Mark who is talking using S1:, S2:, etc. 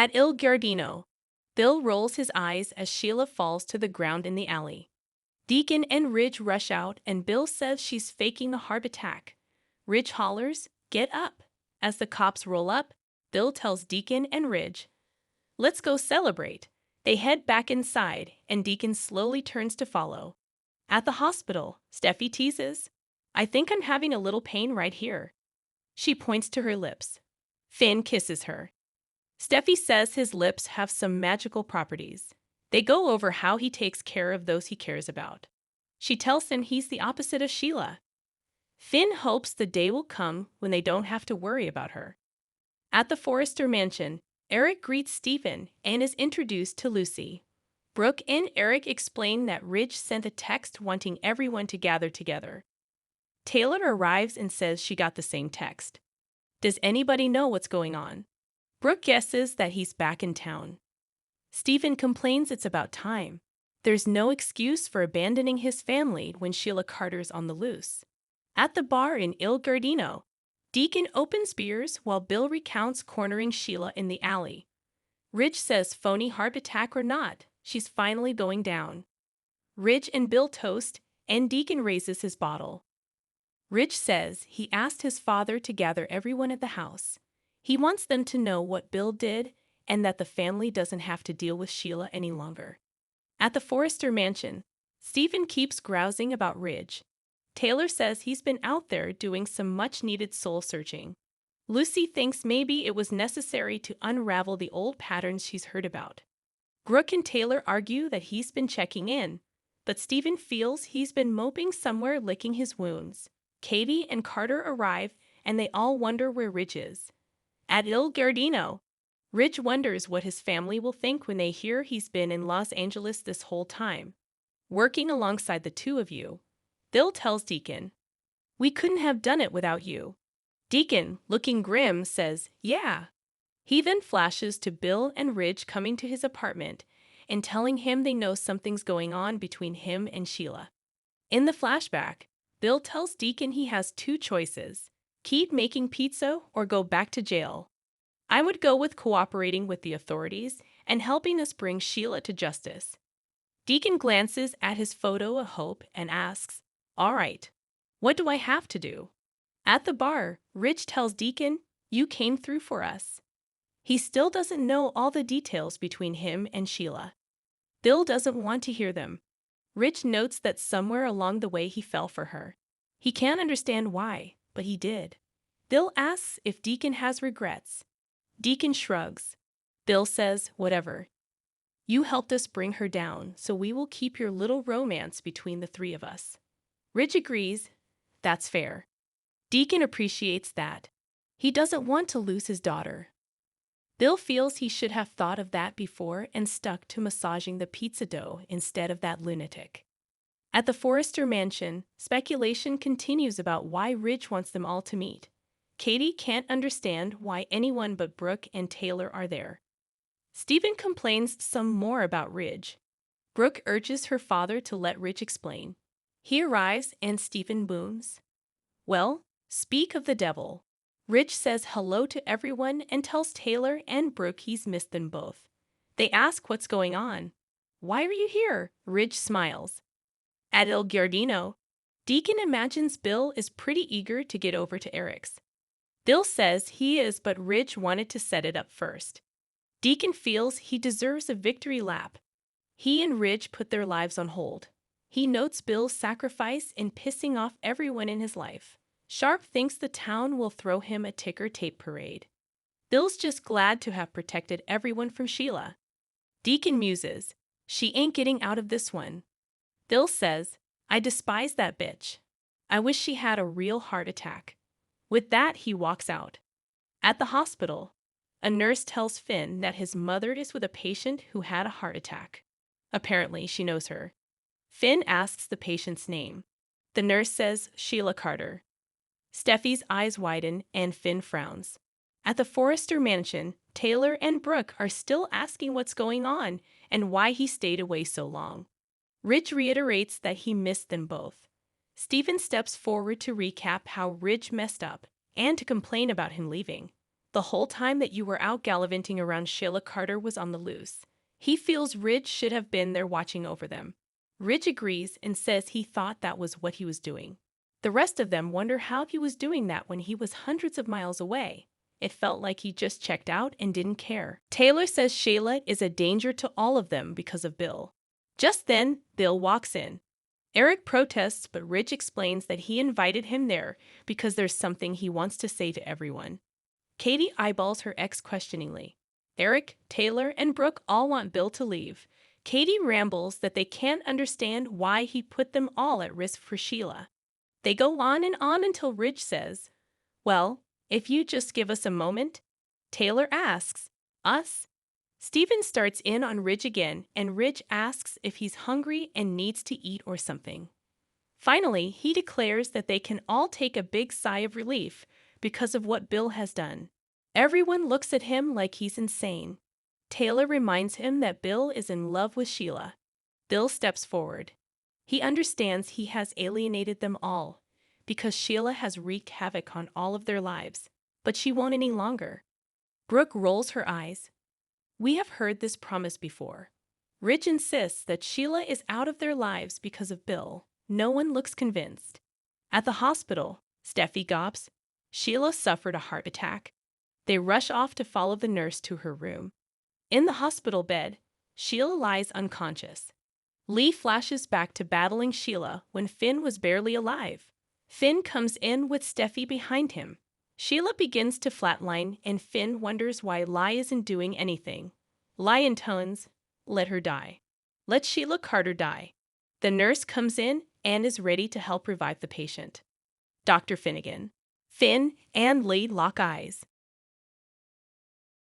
S1: At Il Giardino, Bill rolls his eyes as Sheila falls to the ground in the alley. Deacon and Ridge rush out and Bill says she's faking a heart attack. Ridge hollers, "Get up!" As the cops roll up, Bill tells Deacon and Ridge, "Let's go celebrate." They head back inside and Deacon slowly turns to follow. At the hospital, Steffi teases, "I think I'm having a little pain right here." She points to her lips. Finn kisses her. Steffi says his lips have some magical properties. They go over how he takes care of those he cares about. She tells him he's the opposite of Sheila. Finn hopes the day will come when they don't have to worry about her. At the Forrester mansion, Eric greets Stephen and is introduced to Lucy. Brooke and Eric explain that Ridge sent a text wanting everyone to gather together. Taylor arrives and says she got the same text. Does anybody know what's going on? Brooke guesses that he's back in town. Stephen complains it's about time. There's no excuse for abandoning his family when Sheila Carter's on the loose. At the bar in Il Giardino, Deacon opens beers while Bill recounts cornering Sheila in the alley. Ridge says phony heart attack or not, she's finally going down. Ridge and Bill toast, and Deacon raises his bottle. Ridge says he asked his father to gather everyone at the house. He wants them to know what Bill did and that the family doesn't have to deal with Sheila any longer. At the Forrester mansion, Stephen keeps grousing about Ridge. Taylor says he's been out there doing some much-needed soul-searching. Lucy thinks maybe it was necessary to unravel the old patterns she's heard about. Brooke and Taylor argue that he's been checking in, but Stephen feels he's been moping somewhere licking his wounds. Katie and Carter arrive, and they all wonder where Ridge is. At Il Giardino, Ridge wonders what his family will think when they hear he's been in Los Angeles this whole time. Working alongside the two of you, Bill tells Deacon, "We couldn't have done it without you." Deacon, looking grim, says, "Yeah." He then flashes to Bill and Ridge coming to his apartment and telling him they know something's going on between him and Sheila. In the flashback, Bill tells Deacon he has two choices: keep making pizza or go back to jail. "I would go with cooperating with the authorities and helping us bring Sheila to justice." Deacon glances at his photo of Hope and asks, "All right, what do I have to do?" At the bar, Ridge tells Deacon, "You came through for us." He still doesn't know all the details between him and Sheila. Bill doesn't want to hear them. Ridge notes that somewhere along the way he fell for her. He can't understand why, but he did. Bill asks if Deacon has regrets. Deacon shrugs. Bill says, "Whatever. You helped us bring her down, so we will keep your little romance between the three of us." Ridge agrees. That's fair. Deacon appreciates that. He doesn't want to lose his daughter. Bill feels he should have thought of that before and stuck to massaging the pizza dough instead of that lunatic. At the Forrester mansion, speculation continues about why Ridge wants them all to meet. Katie can't understand why anyone but Brooke and Taylor are there. Stephen complains some more about Ridge. Brooke urges her father to let Ridge explain. He arrives and Stephen booms. "Well, speak of the devil." Ridge says hello to everyone and tells Taylor and Brooke he's missed them both. They ask what's going on. "Why are you here?" Ridge smiles. At Il Giardino, Deacon imagines Bill is pretty eager to get over to Eric's. Bill says he is, but Ridge wanted to set it up first. Deacon feels he deserves a victory lap. He and Ridge put their lives on hold. He notes Bill's sacrifice in pissing off everyone in his life. Sharp thinks the town will throw him a ticker tape parade. Bill's just glad to have protected everyone from Sheila. Deacon muses, "She ain't getting out of this one." Bill says, "I despise that bitch. I wish she had a real heart attack." With that, he walks out. At the hospital, a nurse tells Finn that his mother is with a patient who had a heart attack. Apparently, she knows her. Finn asks the patient's name. The nurse says Sheila Carter. Steffi's eyes widen and Finn frowns. At the Forrester mansion, Taylor and Brooke are still asking what's going on and why he stayed away so long. Ridge reiterates that he missed them both. Stephen steps forward to recap how Ridge messed up and to complain about him leaving. The whole time that you were out gallivanting around, Sheila Carter was on the loose. He feels Ridge should have been there watching over them. Ridge agrees and says he thought that was what he was doing. The rest of them wonder how he was doing that when he was hundreds of miles away. It felt like he just checked out and didn't care. Taylor says Sheila is a danger to all of them because of Bill. Just then, Bill walks in. Eric protests, but Ridge explains that he invited him there because there's something he wants to say to everyone. Katie eyeballs her ex questioningly. Eric, Taylor, and Brooke all want Bill to leave. Katie rambles that they can't understand why he put them all at risk for Sheila. They go on and on until Ridge says, "Well, if you just give us a moment." Taylor asks, "Us?" Steven starts in on Ridge again, and Ridge asks if he's hungry and needs to eat or something. Finally, he declares that they can all take a big sigh of relief because of what Bill has done. Everyone looks at him like he's insane. Taylor reminds him that Bill is in love with Sheila. Bill steps forward. He understands he has alienated them all because Sheila has wreaked havoc on all of their lives, but she won't any longer. Brooke rolls her eyes. We have heard this promise before. Ridge insists that Sheila is out of their lives because of Bill. No one looks convinced. At the hospital, Steffi gawps. Sheila suffered a heart attack. They rush off to follow the nurse to her room. In the hospital bed, Sheila lies unconscious. Lee flashes back to battling Sheila when Finn was barely alive. Finn comes in with Steffi behind him. Sheila begins to flatline, and Finn wonders why Lie isn't doing anything. Lie intones, "Let her die. Let Sheila Carter die." The nurse comes in and is ready to help revive the patient. Dr. Finnegan. Finn and Lee lock eyes.